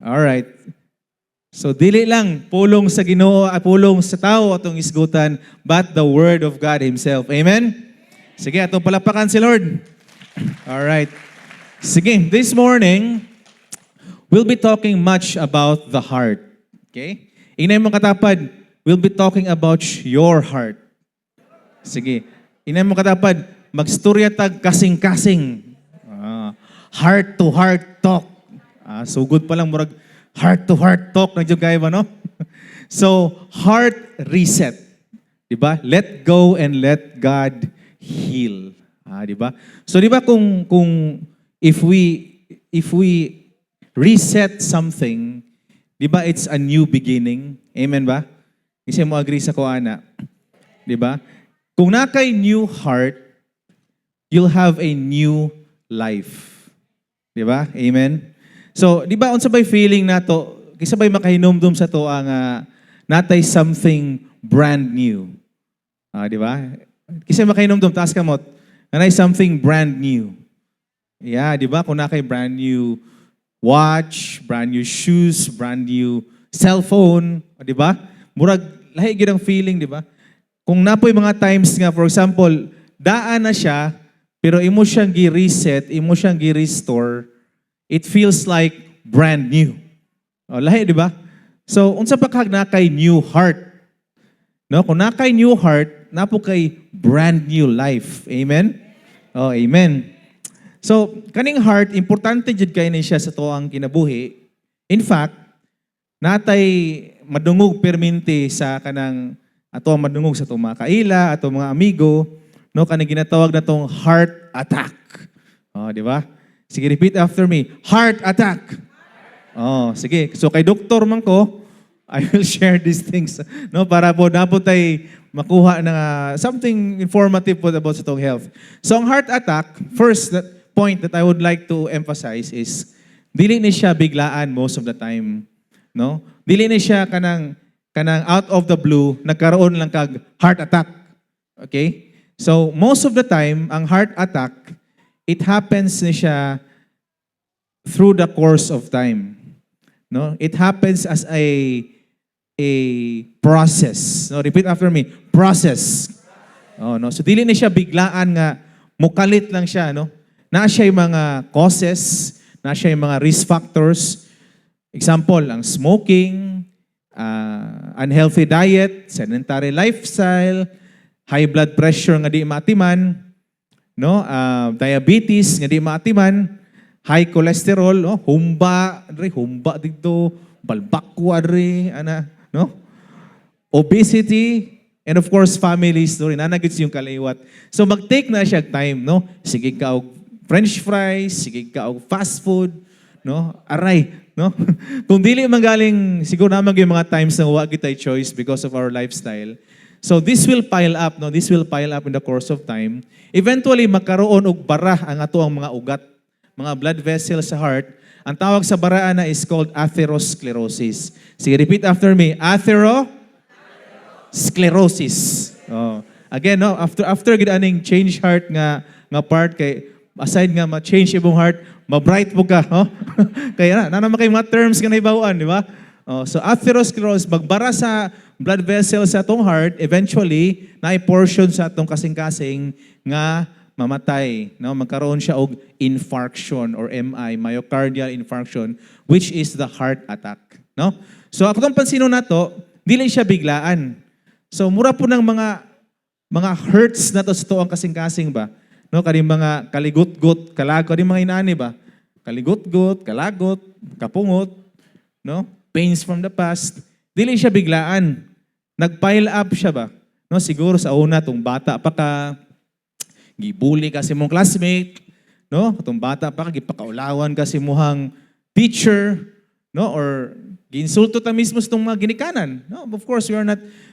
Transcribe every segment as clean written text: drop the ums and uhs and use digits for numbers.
Alright. So dili lang pulong sa Ginoo, pulong sa tao atong isgutan, but the word of God himself. Amen. Sige, atong palapakan si Lord. Alright. Sige, this morning we'll be talking much about the heart. Okay? Inay mo katapad, we'll be talking about your heart. Sige. Inay mo katapad, magstorya tag kasing-kasing. Heart-to-heart talk. Sugod pa lang, murag heart-to-heart talk na dyan kayo ba, no? So, heart reset. Diba? Let go and let God heal. Diba? So, diba kung if we reset something, diba it's a new beginning? Amen ba? Kasi mo agree sa kuana. Diba? Kung nakay new heart, you'll have a new life. Diba? Amen? So, di ba, unsa bay feeling nato, kisa bay makahinomdom sa to ang natay something brand new. Di ba? Kisa makahinomdom, taas kamot, natay something brand new. Yeah, di ba? Kung nakay brand new watch, brand new shoes, brand new cellphone, di ba? Murag, lahi gid ang feeling, di ba? Kung napoy mga times nga, for example, daan na siya, pero imo siyang gi-reset, imo siyang gi-restore, it feels like brand new. Lahi, di ba? So, unsa pa kag na kay new heart? No, kung na kay new heart, napo kay brand new life. Amen? Amen. So, kaning heart, importante jud kay ni siya sa tuang kinabuhi. In fact, natay madungog perminti sa kanang ato madungog sa itong mga kaila, ato mga amigo, no, kanang ginatawag na tong heart attack. Di ba? Sige, repeat after me. Heart attack. Sige. So kay doktor man ko, I will share these things, no, para po napod tay makuha ng something informative po about sa itong health. So ang heart attack, first point that I would like to emphasize is dili ni siya biglaan most of the time, no? Dili ni siya kanang out of the blue nagkaroon lang kag heart attack. Okay? So, most of the time, ang heart attack, it happens na siya through the course of time. No? It happens as a process. No? Repeat after me. Process. No? So, dili na siya biglaan nga, mukalit lang siya. No? Na siya yung mga causes, na siya yung mga risk factors. Example, ang smoking, unhealthy diet, sedentary lifestyle, high blood pressure nga di maatiman, no? Diabetes nga di maatiman, high cholesterol, no? Humba dito, balbakwa no? Obesity, and of course family story, nanagits yung kaliwat. So mag-take na siya time, no? Sige ka og french fries, sige ka og fast food, no? Aray, no? Kung dili magaling, siguro naman yung mga times na wag kitay choice because of our lifestyle. So this will pile up, no? This will pile up in the course of time. Eventually, magkaroon og bara ang ato ang mga ugat, mga blood vessels sa heart. Ang tawag sa baraan na is called atherosclerosis. Sige, repeat after me. Atherosclerosis. Again, no? After gid aning change heart nga part kay aside nga ma-change imong heart, ma-bright mo ka, no? Kaya na naman kay mga terms nga naibawaan, di ba? So atherosclerosis, magbara sa blood vessels sa atong heart, eventually, na-portion sa atong kasing-kasing nga mamatay. No? Magkaroon siya og infarction or MI, myocardial infarction, which is the heart attack. No? So ako itong pansino na to, dili siya biglaan. So mura po ng mga hurts na to sa to ang kasing-kasing ba? No? Kani mga kaligot-got, kalagot, kani mga inaani ba? Kaligot-got, kalagot, kapungot, no? Pains from the past. Dili siya biglaan. Nag-pile up siya ba? No, siguro sa una, tong bata pa ka, gibuli ka si mong classmate, no? Tong bata pa ka, gipakaulawan ka si muhang teacher, no? Or giinsulto ta mismo sa tong mga ginikanan. No? Of course,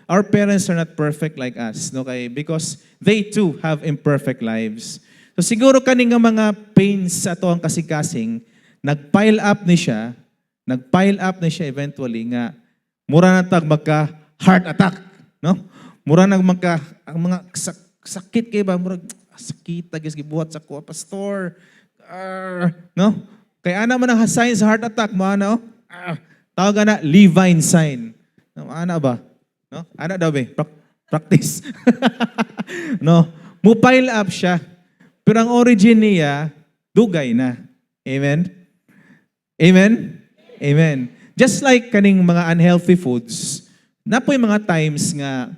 our parents are not perfect like us, no? Because they too have imperfect lives. So siguro kaning nga mga pains sa ato ang kasing-kasing, nag-pile up ni siya eventually nga mura na tag magka heart attack, no? Mura nag magka ang mga sakit kay ba mura sakit tagis gibuhat sa ko pastor. No? Kaya ana man ang sign sa heart attack mo ano? Tawag na Levine sign. No, ana ba? No? Ana daw ba? Practice. No? Mo pile up siya. Pero ang origin niya, dugay na. Amen? Amen? Amen. Just like kaning mga unhealthy foods, na po yung mga times nga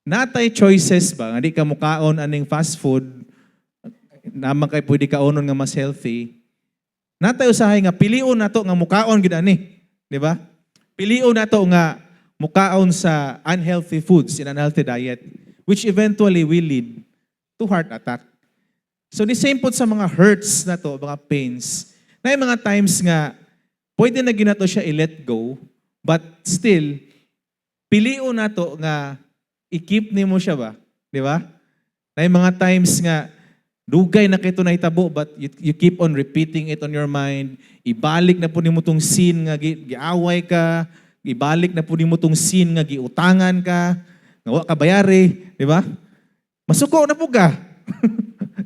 natay choices ba, nga di ka mukaon aning fast food, naman kay pwede kaonon nga mas healthy, natay usahay nga pilion nato nga mukaon gid ani, di ba? Pilion nato nga mukaon sa unhealthy foods in unhealthy diet, which eventually will lead to heart attack. So the same po sa mga hurts na to, mga pains, na yung mga times nga pwede na ginato siya i-let go, but still, pilion nato nga i-keep nimo siya ba? Di ba? Na yung mga times nga dugay na kito nahitabo, but you keep on repeating it on your mind. Ibalik na po nimo tong sin nga giaway ka, ibalik na po nimo tong sin nga giutangan ka, nga wa ka bayari, di ba? Masuko na po ka.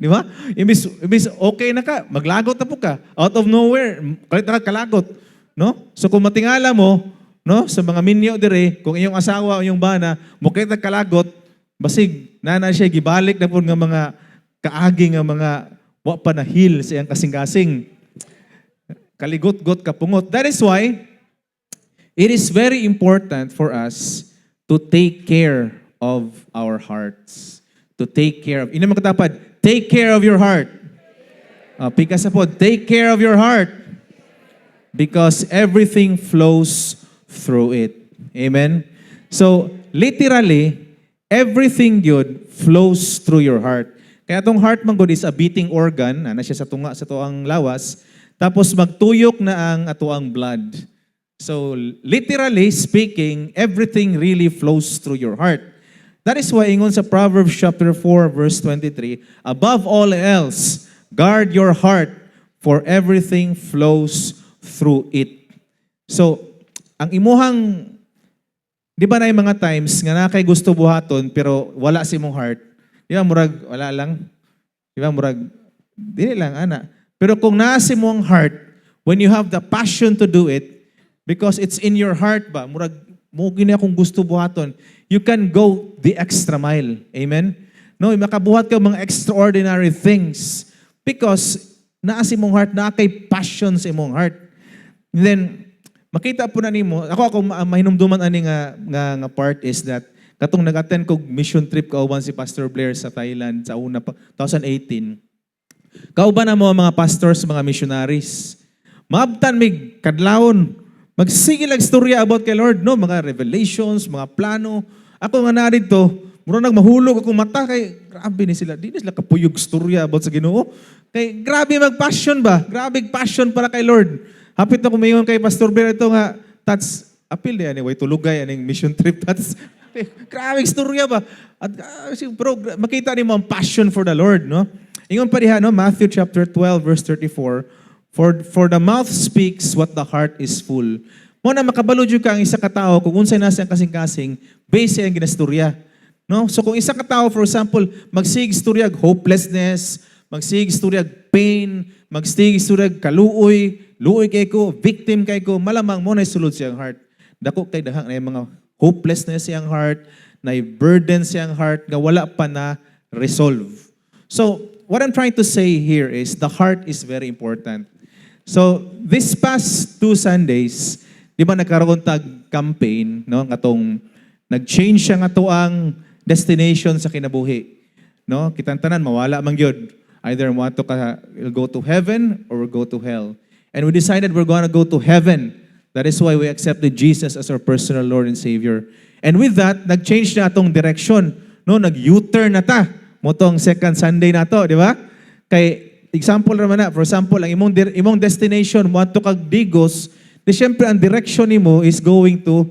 Di ba? Imbis okay na ka, maglagot na po ka. Out of nowhere, kalit na kalagot. No? So kung matingala mo, no, sa mga minyo dire, kung iyong asawa o iyong bana, mukit na kalagot, basig, nana siya, gibalik na po nga mga kaagi nga mga wa pa na heal sa iyang kasing-kasing. Kaligot-got kapungot. That is why, it is very important for us to take care of our hearts. To take care of, ina makatapad, take care of your heart. Pikas na po, take care of your heart. Because everything flows through it. Amen? So, literally, everything good flows through your heart. Kaya itong heart man good is a beating organ, na siya sa tunga, sa tuang lawas, tapos magtuyok na ang atuang blood. So, literally speaking, everything really flows through your heart. That is why ingon sa Proverbs chapter 4 verse 23, above all else, guard your heart, for everything flows through it. So, ang imuhang, di ba na yung mga times nga na kay gusto buhaton pero wala si imong heart, di ba murag, wala lang? Di ba murag, di lang, ana. Pero kung nasa imong heart, when you have the passion to do it, because it's in your heart ba, murag, mo gini akong gusto buhaton, you can go the extra mile. Amen? No, makabuhat ka mga extraordinary things because naa sa imong heart, naa kay passion sa imong heart. And then, makita po na nimo, ako mahinumduman ani nga part is that katong nag-attend kog mission trip kauban si Pastor Blair sa Thailand sa una pa 2018. Kauban na mo mga pastors, mga missionaries. Maabtan mig kadlawon, magsige lang istorya about kay Lord, no, mga revelations, mga plano. Ako nga narito, mura nang mahulog akong mata kay grabe ni sila. Di na sila kapuyog istorya about sa Ginoo. Kay grabe mag-passion ba? Grabe passion para kay Lord. Hapit na kumayon kay Pastor Blair ito nga, that's appeal na anyway, tulugay, aning mission trip, that's grabe istorya ba? At, pero makita niyo ang passion for the Lord, no? Ingon pa diha, no? Matthew chapter 12, verse 34, For the mouth speaks what the heart is full. Mo na makabalo jud ka ang isa ka tawo kung unsay nasa ang kasing-kasing, base ang ginastorya. No? So kung isa ka tawo, for example, magsig istorya hopelessness, magsig istorya pain, magsig istorya kaluoy, luoy kay ko, victim kay ko, malamang mo na sulod siyang heart. Dako kay dahang na yung mga hopelessness siyang heart, na burden siyang heart, nga wala pa na resolve. So, what I'm trying to say here is the heart is very important. So, this past 2 Sundays, di ba nagkaroon tag campaign, no? Ngatong nag-change siya nga to ang destination sa kinabuhi. No? Kitantanan, mawala man gyud. Either want to go to heaven or go to hell. And we decided we're going to go to heaven. That is why we accepted Jesus as our personal Lord and Savior. And with that, nag-change na atong direction. No? Nag-U-turn na ta. Motong second Sunday na to, di ba? Kay example naman na, for example, ang imong destination, want to kag Digos, di syempre ang direction nimo is going to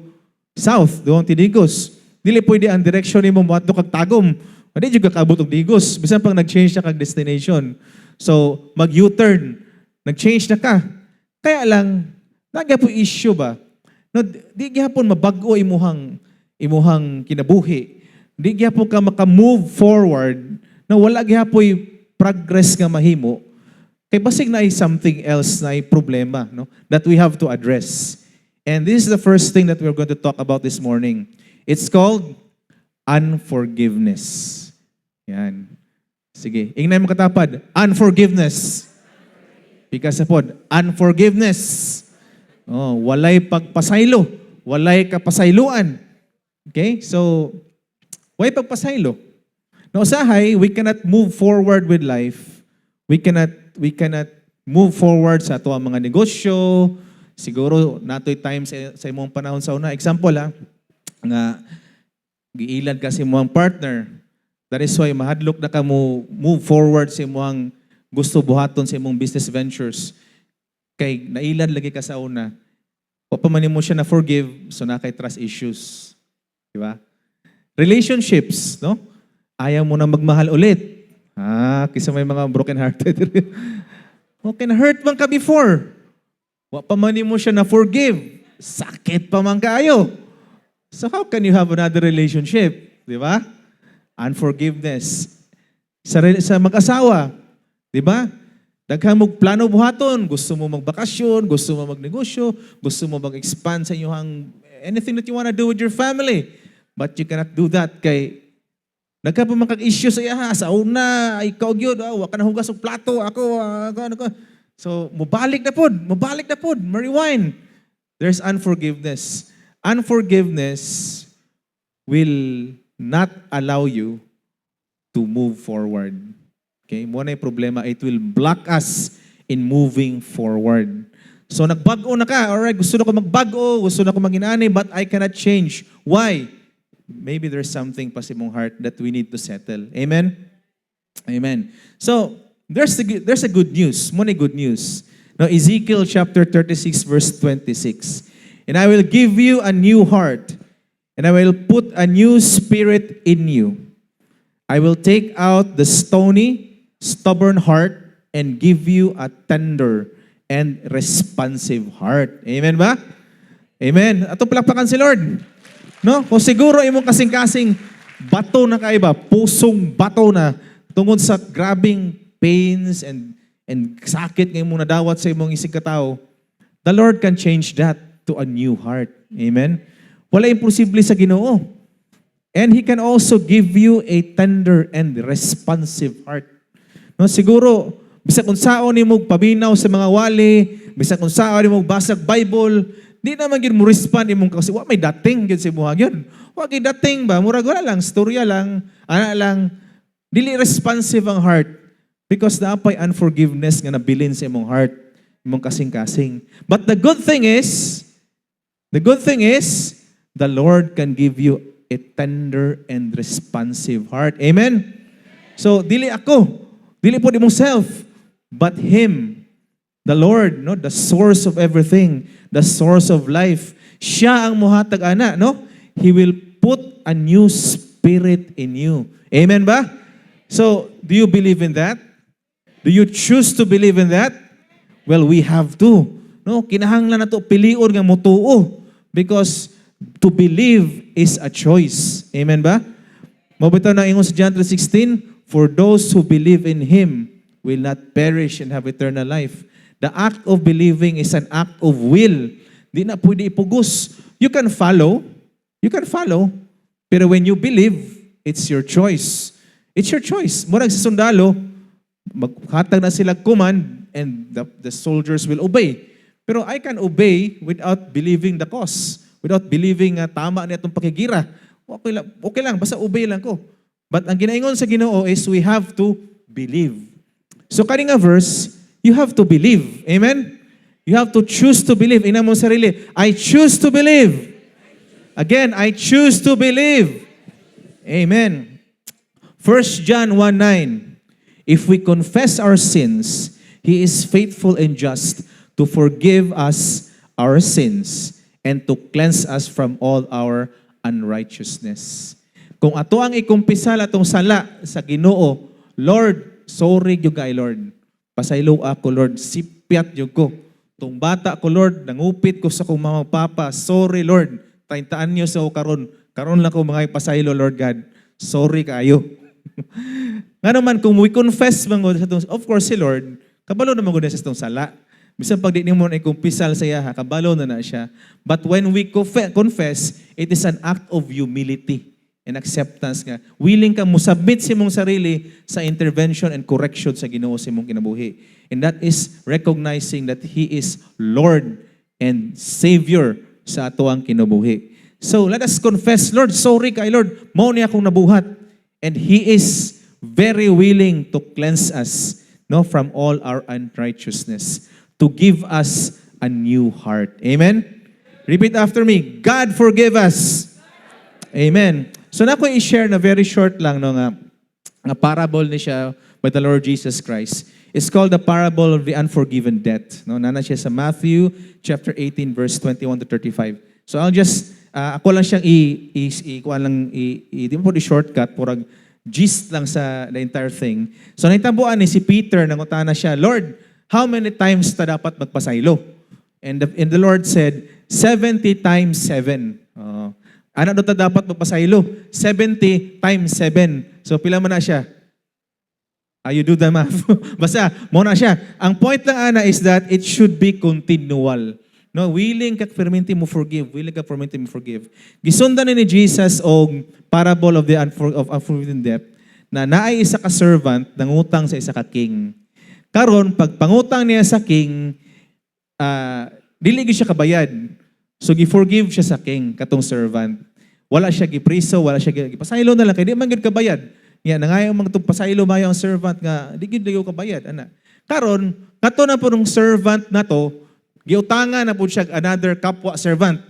south, doon ti Digos. Dili pwede ang direction nimo want to kag Tagum. Hindi juga kaabot og Digos. Bisan pang nag-change na kag destination. So, mag-U-turn. Nag-change na ka. Kaya lang, nagyapon issue ba? No, di gyapon mabag-o imuhang kinabuhi. Di gyapon ka maka-move forward na wala gyapon progress nga mahimo Kay basig na ay something else na ay problema, no? That we have to address. And this is the first thing that we're going to talk about this morning. It's called unforgiveness. Yan. Sige, ingnan mo katapad. Unforgiveness. Because pod, unforgiveness. Oh, walay pagpasaylo. Walay kapasayloan. Okay? So, why pagpasaylo? No, usahay, we cannot move forward with life. We cannot move forward sa ato ang mga negosyo. Siguro natoy time sa imong panahon sa una. Example nga giilad kasi mo ang partner. That is why mahadlok na ka mo move forward sa imong gusto buhaton sa imong business ventures. Kay nailad lagi ka sa una. O pa man mo siya na forgive, so na kay trust issues. Di ba? Relationships, no? Ayaw mo na magmahal ulit. Kisa may mga broken-hearted. Okay, na-hurt man ka before. Wa pa man mo siya na forgive. Sakit pa man kayo. So how can you have another relationship? Di ba? Unforgiveness. Sa mag-asawa, di ba? Daghang mo plano buhaton. Gusto mo magbakasyon, gusto mo magnegosyo, gusto mo mag-expand sa inyong anything that you want to do with your family. But you cannot do that kay nagkapamakag-issue sa iya, sa una, ay ikaw yun, wa ka na hugas og plato, ako. So, mabalik na pod, ma-rewind. There's unforgiveness. Unforgiveness will not allow you to move forward. Okay? Muna yung problema, it will block us in moving forward. So, nagbago na ka, alright, gusto na ko magbago, gusto na ko maginani, but I cannot change. Why? Maybe there's something pa sa mong heart that we need to settle. Amen? Amen. So, there's a good news. Muna good news. Now, Ezekiel chapter 36 verse 26. And I will give you a new heart, and I will put a new spirit in you. I will take out the stony, stubborn heart and give you a tender and responsive heart. Amen ba? Amen. Ato palakpakan si Lord. No? Kung siguro imong kasing-kasing bato na kaiba, pusong bato na tungod sa grabing pains and sakit nga imong nadawat sa imong isig katao, the Lord can change that to a new heart. Amen? Wala imposible sa Ginoo. And He can also give you a tender and responsive heart. No, siguro, bisag kung saan nimo pabinaw sa mga wali, bisag kung saan nimo basag Bible, di naman gid mo respond imong kasi wa may dating gid si buhag yun. Wa gid dating ba, murag wala lang storya lang, ana lang, dili responsive ang heart because daapay unforgiveness nga nabilin sa imong heart, imong kasing-kasing. But the good thing is, the Lord can give you a tender and responsive heart. Amen? So, dili po di mong self, but Him, the Lord, no, the source of everything, the source of life. Siya ang muhatag ana, no? He will put a new spirit in you. Amen ba? So, do you believe in that? Do you choose to believe in that? Well, we have to. No, kinahanglan nato pilion nga motuo because to believe is a choice. Amen ba? Mabitaw na ingon sa John 3:16, for those who believe in Him will not perish and have eternal life. The act of believing is an act of will. Di na pwede ipugos. You can follow, pero when you believe, it's your choice. It's your choice. Murag sa sundalo, maghatag na sila command and the soldiers will obey. Pero I can obey without believing the cause, without believing tama niya itong pakigira. Okay lang, basta obey lang ko. But ang ginaingon sa Ginoo is we have to believe. So kaning verse, you have to believe. Amen? You have to choose to believe. Ina mo sarili, I choose to believe. Again, I choose to believe. Amen. 1 John 1:9. If we confess our sins, He is faithful and just to forgive us our sins and to cleanse us from all our unrighteousness. Kung ato ang ikumpisal atong sala sa Ginoo, Lord, sorry gyud kay Lord. Pasaylo ako, Lord, sipiat gyud ko. Tung bata ko, Lord, nangupit ko sa kong mga papa. Sorry, Lord. Taintaan niyo sa karon. Karon lang ko mga ipasaylo, Lord God. Sorry kayo. Nga naman, kung we confess, of course, si Lord, Kabalo na magod sa itong sala. Bisan pag di mo na ikumpisal sa iya, kabalo na siya. But when we confess, it is an act of humility and acceptance nga. Willing kang musabit sa mong sarili sa intervention and correction sa Ginoo sa mong kinabuhi. And that is recognizing that He is Lord and Savior sa ato ang kinabuhi. So let us confess, Lord, sorry kay Lord, mao ni akong nabuhat. And He is very willing to cleanse us, no, from all our unrighteousness, to give us a new heart. Amen? Repeat after me. God forgive us. Amen. So na ko i-share na very short lang no nga parable ni siya by the Lord Jesus Christ. It's called the parable of the unforgiven debt. No, nana siya sa Matthew chapter 18 verse 21 to 35. So I'll just ako lang siyang di mo po di-shortcut, purag gist lang sa the entire thing. So naitabuan ni si Peter, nangutana siya, Lord, how many times ta dapat magpasaylo? And the Lord said, 70 times 7. Ano ta dapat magpasaylo? 70 times 7. So pila man na siya? You do the math. Basta, mo na siya. Ang point lang ana is that it should be continual. No, willing ka perminti mo forgive. Willing ka perminti mo forgive. Gisundan ni Jesus og parable of the unforgiven debt na naay isa ka servant nangutang sa isa ka king. Karon pag pangutang niya sa king, dili gyud siya kabayad. So gi-forgive siya sa king katong servant. Wala siya gipriso, wala siya gipasaylo na lang kay di man gyud kabayad. Nya nangayo mga tong pasaylo mayo ang servant nga di gyud dayo kabayad ana. Karon kato na po ng servant nato giutangan na po siya another kapwa servant.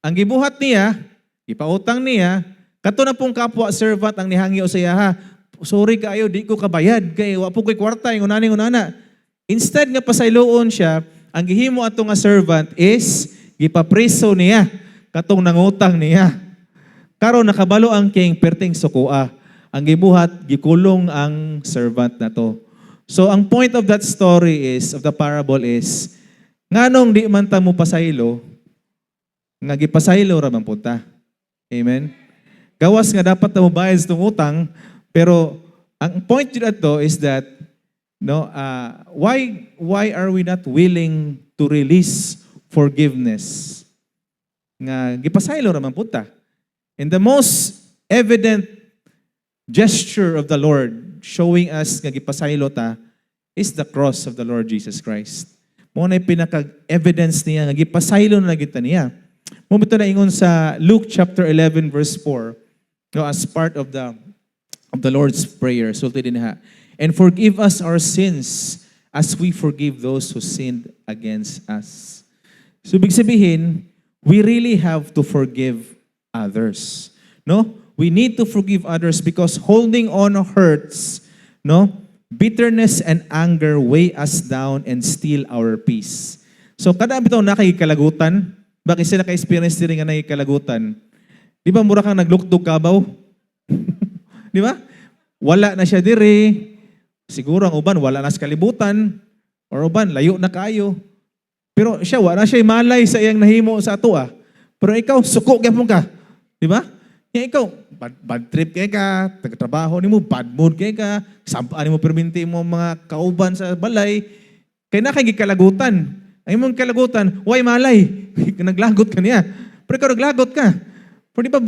Ang gibuhat niya, ipautang niya, kato na pong kapwa servant ang nihangi o saya ha. Sorry kaayo, di ko kabayad kay wa po ko'y kwarta yung unana. Instead nga pasayloon siya, ang gihimo ato nga servant is gipapriso niya katong nangutang niya. Karon nakabalo ang king perting sukua. Ang gibuhat gikulong ang servant nato. So ang point of that story is of the parable is nganong di man ta mo pasaylo, nga gipasaylo ra man punta. Amen? Gawas nga dapat na mo bayad sa utang, pero ang point dito is that why are we not willing to release forgiveness? Nga gipasaylo ra man punta. And the most evident gesture of the Lord showing us nga gipasaylo ta is the cross of the Lord Jesus Christ. Mo na pinaka-evidence niya nga gipasaylo na kita niya. Mo bito na ingon sa Luke chapter 11 verse 4, as part of the Lord's prayer. Sulti din ha. And forgive us our sins as we forgive those who sinned against us. So ibig sabihin, we really have to forgive others. No? We need to forgive others because holding on hurts, no? Bitterness and anger weigh us down and steal our peace. So kada bitaw nakikalagutan, bakit sila ka-experience din nga nakikalagutan? Di ba mura kang naglukdog kabaw? Di ba? Wala na siya dire. Siguro ang uban wala na sa kalibutan or uban layo na kayo. Pero siya wala siya malay sa iyang nahimo sa ato ah. Pero ikaw suko gyapon ka. Di ba? Kaya ikaw, bad trip kay ka, taga-trabaho ni mo, bad mood kay ka, sampaan mo perminti mo mga kauban sa balay, kaya na kay gikalagutan. Ay mong kalagutan, why malay? Naglagot ka niya. Pero ikaw naglagot ka. Pero di ba,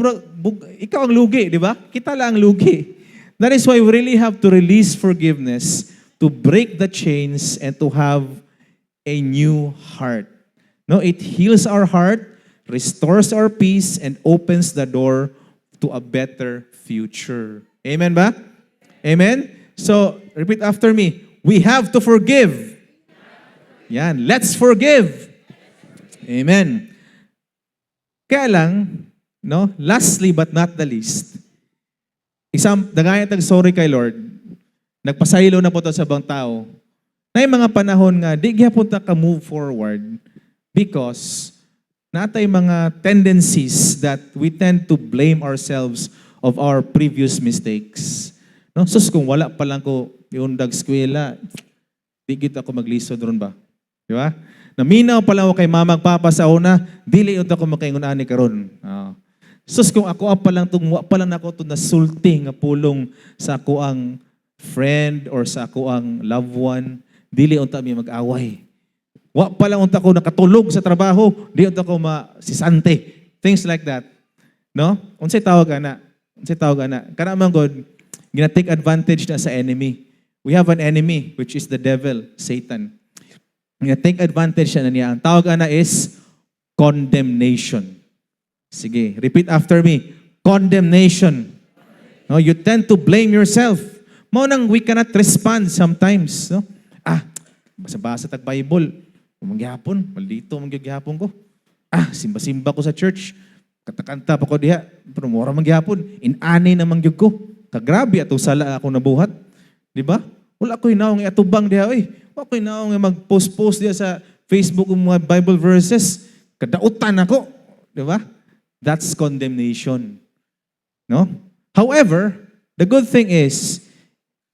ikaw ang lugi, di ba? Kita lang ang lugi. That is why we really have to release forgiveness, to break the chains, and to have a new heart. No, it heals our heart, restores our peace, and opens the door to a better future. Amen ba? Amen? So, repeat after me. We have to forgive. Yan. Let's forgive. Amen. Kaya lang, no? Lastly but not the least, dagayat sorry kay Lord, nagpasaylo na po to sa bang tao, na yung mga panahon nga, di gyapon ta ka move forward because natay mga tendencies that we tend to blame ourselves of our previous mistakes. No? Sus, kung wala pa lang ko yung dag-skwela, di kita ako maglisod ron ba? Di ba? Naminaw pa lang ako kay mama papa sa una, dili yun ako makaingon ani karon. Sus, kung ako pa lang ako to nasulti nga pulong sa ako ang friend or sa ako ang loved one, dili unta mi mag-away. Wa pa lang unta ko nakatulog sa trabaho, di unta ko masisante. Things like that. No? Unsay tawag ana? Unsay tawag ana? Kana man god gina-take advantage na sa enemy. We have an enemy which is the devil, Satan. Gina-take advantage na niya. Ang tawag ana is condemnation. Sige, repeat after me. Condemnation. No, you tend to blame yourself. Mao nang we cannot respond sometimes, no? Basa-basa tag Bible. Mangyapon, maldito mangyapon ko. Simba-simba ko sa church. Kanta-kanta pa ko diha. Pero mura mangyapon. Inani na mangyug ko. Kagrabe ato sala ako nabuhat. Di ba? Wala ko hinaong atubang diha. Wala ko hinaong mag-post-post diha sa Facebook ng mga Bible verses. Kadautan ako. Di ba? That's condemnation. No? However, the good thing is,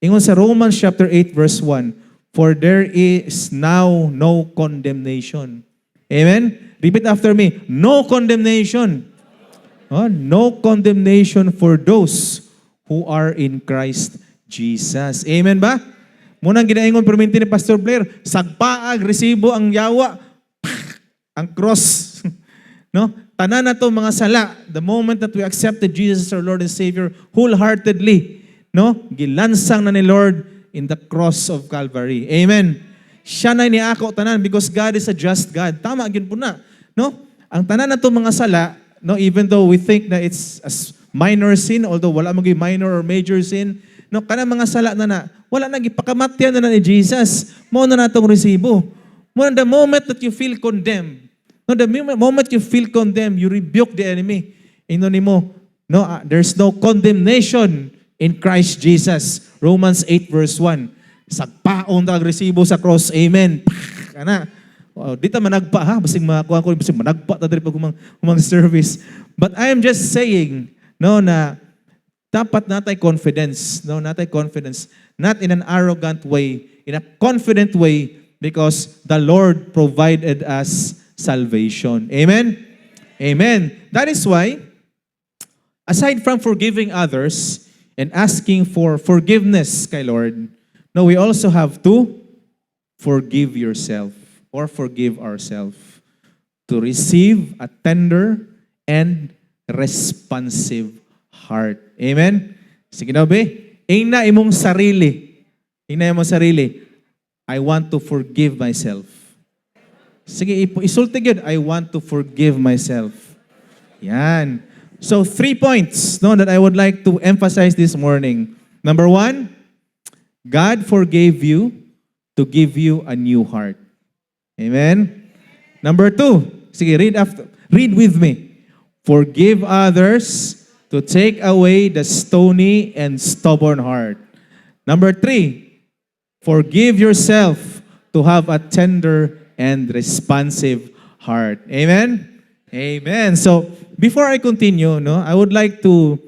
ingon sa Romans chapter 8 verse 1, for there is now no condemnation. Amen? Repeat after me. No condemnation. No condemnation for those who are in Christ Jesus. Amen ba? Munang ginaingon perminti ni Pastor Blair, sagpaag, resibo ang yawa, ang cross. No? Tanan na to mga sala, the moment that we accepted Jesus as our Lord and Savior wholeheartedly, no? Gilansang na ni Lord in the cross of Calvary. Amen. Siya na niako tanan because God is a just God. Tama gyud po na, no? Ang tanan nato mga sala, no, even though we think that it's a minor sin, although wala man gyud minor or major sin, no, kana mga sala na wala na gipakamatyan na ni Jesus. Mao na natong resibo. Mo the moment that you feel condemned, no, the moment you feel condemned, you rebuke the enemy. Ino nimo, no, there's no condemnation in Christ Jesus. Romans 8 verse 1. Sagpaon ta resibo sa cross. Amen. Kana. Di ta managpa ha, basing makuha ko basing managpa ta diri pag humang service. But I am just saying, no, na dapat natay confidence, no, natay confidence, not in an arrogant way, in a confident way because the Lord provided us salvation. Amen. Amen. That is why aside from forgiving others, and asking for forgiveness kay Lord, no, we also have to forgive yourself or forgive ourselves to receive a tender and responsive heart. Amen? Sige na, be? Ina imong sarili. Ina imong sarili. I want to forgive myself. Sige, isulti yun. I want to forgive myself. Yan. So 3 points, no, that I would like to emphasize this morning. Number 1, God forgave you to give you a new heart. Amen? Number 2, sige, read with me. Forgive others to take away the stony and stubborn heart. Number 3, forgive yourself to have a tender and responsive heart. Amen? Amen. So, before I continue, no, I would like to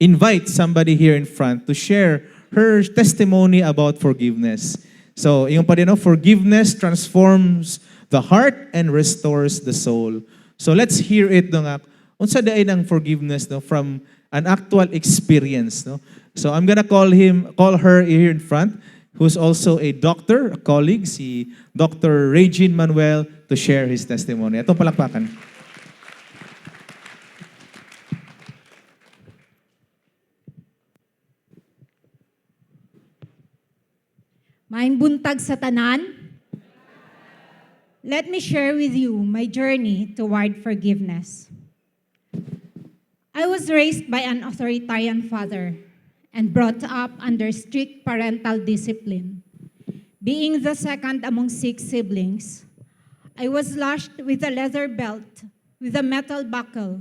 invite somebody here in front to share her testimony about forgiveness. So, yung pa din, no, forgiveness transforms the heart and restores the soul. So, let's hear it, no, nga. Unsa daay ng forgiveness, no, from an actual experience, no. So, I'm gonna call her here in front, who's also a doctor, a colleague, si Dr. Regine Manuel, to share his testimony. Atong palakpakan. Maayong buntag sa tanan. Let me share with you my journey toward forgiveness. I was raised by an authoritarian father and brought up under strict parental discipline. Being the second among 6 siblings, I was lashed with a leather belt with a metal buckle,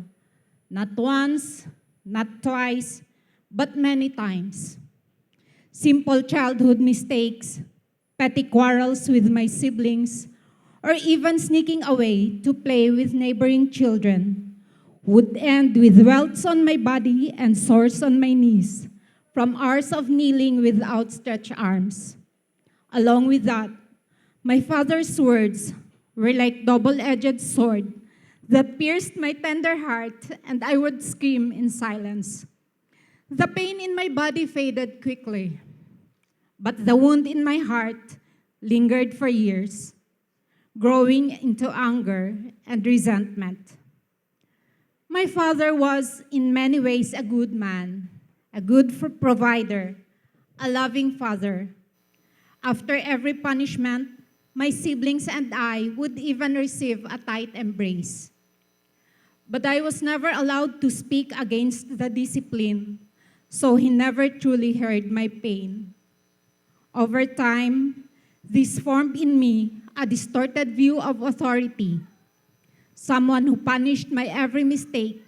not once, not twice, but many times. Simple childhood mistakes, petty quarrels with my siblings, or even sneaking away to play with neighboring children would end with welts on my body and sores on my knees from hours of kneeling with outstretched arms. Along with that, my father's words were like double-edged sword that pierced my tender heart, and I would scream in silence. The pain in my body faded quickly, but the wound in my heart lingered for years, growing into anger and resentment. My father was in many ways a good man, a good provider, a loving father. After every punishment, my siblings and I would even receive a tight embrace. But I was never allowed to speak against the discipline, so he never truly heard my pain. Over time, this formed in me a distorted view of authority, someone who punished my every mistake,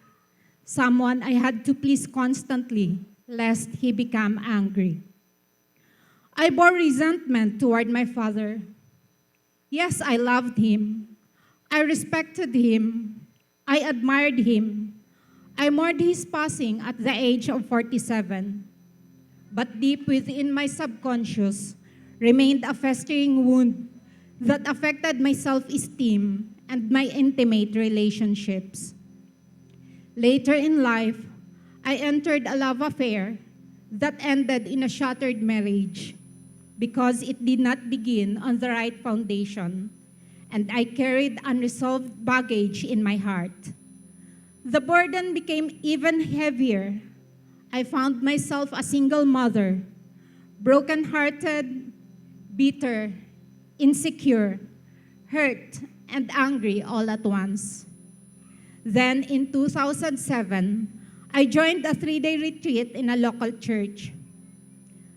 someone I had to please constantly, lest he become angry. I bore resentment toward my father. Yes, I loved him. I respected him. I admired him. I mourned his passing at the age of 47. But deep within my subconscious remained a festering wound that affected my self-esteem and my intimate relationships. Later in life, I entered a love affair that ended in a shattered marriage because it did not begin on the right foundation, and I carried unresolved baggage in my heart. The burden became even heavier. I found myself a single mother, broken-hearted, bitter, insecure, hurt, and angry all at once. Then in 2007, I joined a 3-day retreat in a local church.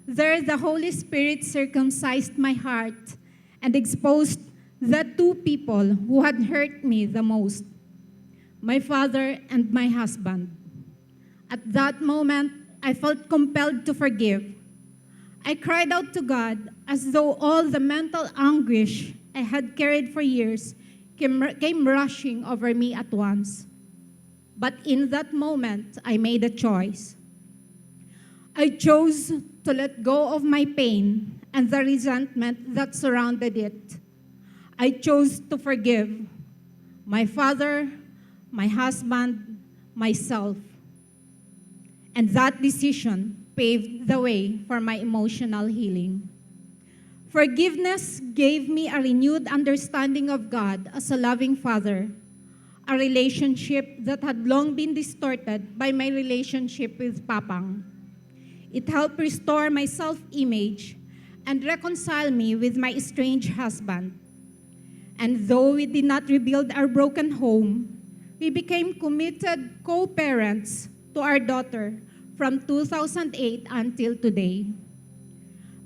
There, the Holy Spirit circumcised my heart and exposed the two people who had hurt me the most, my father and my husband. At that moment, I felt compelled to forgive. I cried out to God as though all the mental anguish I had carried for years came rushing over me at once. But in that moment, I made a choice. I chose to let go of my pain and the resentment that surrounded it. I chose to forgive my father, my husband, myself. And that decision paved the way for my emotional healing. Forgiveness gave me a renewed understanding of God as a loving Father, a relationship that had long been distorted by my relationship with Papang. It helped restore my self-image and reconcile me with my estranged husband. And though we did not rebuild our broken home, we became committed co-parents to our daughter from 2008 until today.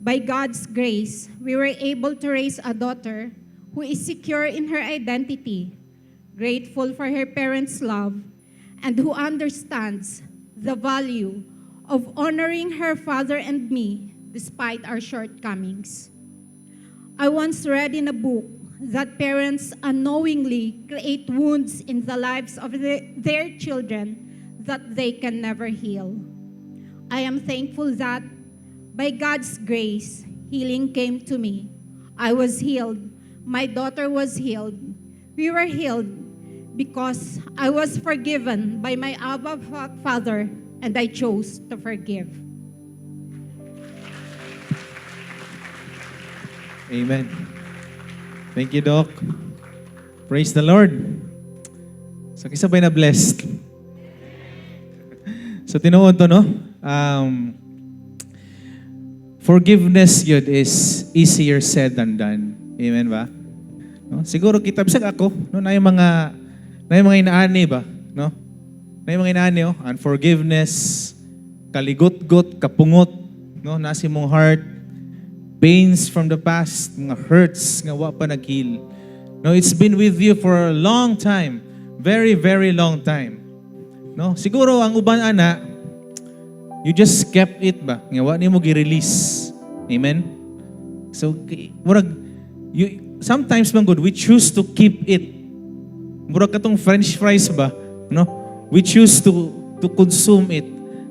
By God's grace, we were able to raise a daughter who is secure in her identity, grateful for her parents' love, and who understands the value of honoring her father and me despite our shortcomings. I once read in a book that parents unknowingly create wounds in the lives of their children that they can never heal. I am thankful that by God's grace, healing came to me. I was healed. My daughter was healed. We were healed because I was forgiven by my Abba Father, and I chose to forgive. Amen. Thank you, Doc. Praise the Lord. So, kisabay na blessed. So, tinuod to, no? Forgiveness yun is easier said than done. Amen ba? No? Siguro kita, bisag ako, no? na yung mga inaani ba? No? Na yung mga inaani, oh? Unforgiveness, kaligot-got, kapungot, no? Nasi mong heart, pains from the past, mga hurts nga wa pa nag-heal. No, it's been with you for a long time. Very, very long time. No? Siguro ang uban ana, you just kept it ba? Nga wa nimo gi-release. Amen? So, sometimes man good, we choose to keep it. Murag katong French fries ba? No? We choose to consume it.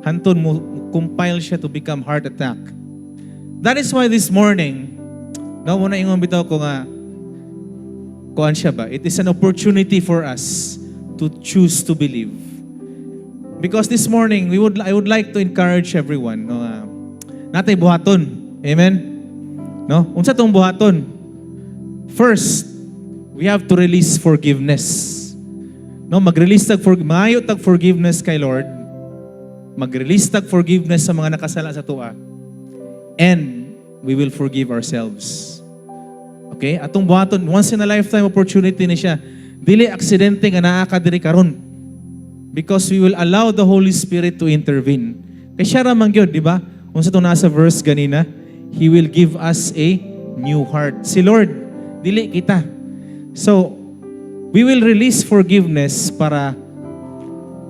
Hanton mo compile siya to become heart attack. That is why this morning, no, muna ingon bitaw ko nga, kuan siya ba? It is an opportunity for us to choose to believe. Because this morning, I would like to encourage everyone, no, natay buhaton. Amen? No? Unsa tong buhaton? First, we have to release forgiveness. No, mag-release maayo tag forgiveness kay Lord. Mag-release tag forgiveness sa mga nakasala sa tuwa. And we will forgive ourselves. Okay? Atong buhaton, once in a lifetime opportunity ni siya. Dili aksidente nga naa ka diri karon. Because we will allow the Holy Spirit to intervene. Kay siya ra man gyud, di ba? Unsa to nasa verse ganina, He will give us a new heart. Si Lord, dili kita. So, we will release forgiveness para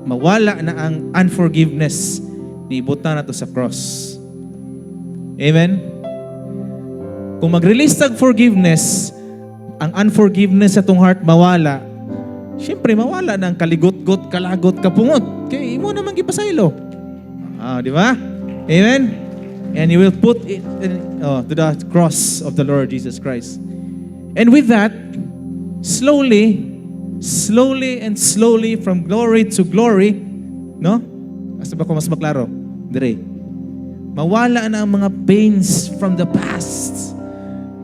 mawala na ang unforgiveness. Niibutan na to sa cross. Amen? Kung mag-release tag forgiveness, ang unforgiveness sa tong heart mawala, syempre mawala ng kaligot-got, kalagot, kapungot. Kaya imo naman gipasaylo. Di ba? Amen? And you will put it to the cross of the Lord Jesus Christ. And with that, slowly and slowly from glory to glory, no? Asa ba ko mas maklaro? Dire. Mawala na ang mga pains from the past.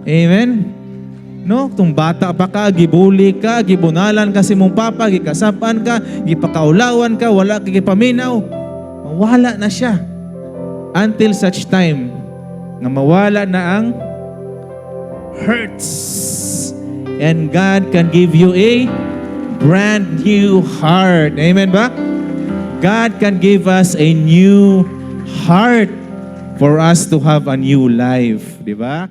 Amen? No? Tung bata pa ka, gibuli ka, gibunalan ka si mong papa, gikasapan ka, gipakaulawan ka, wala ka gipaminaw. Mawala na siya. Until such time na mawala na ang hurts. And God can give you a brand new heart. Amen ba? God can give us a new heart for us to have a new life. Di ba?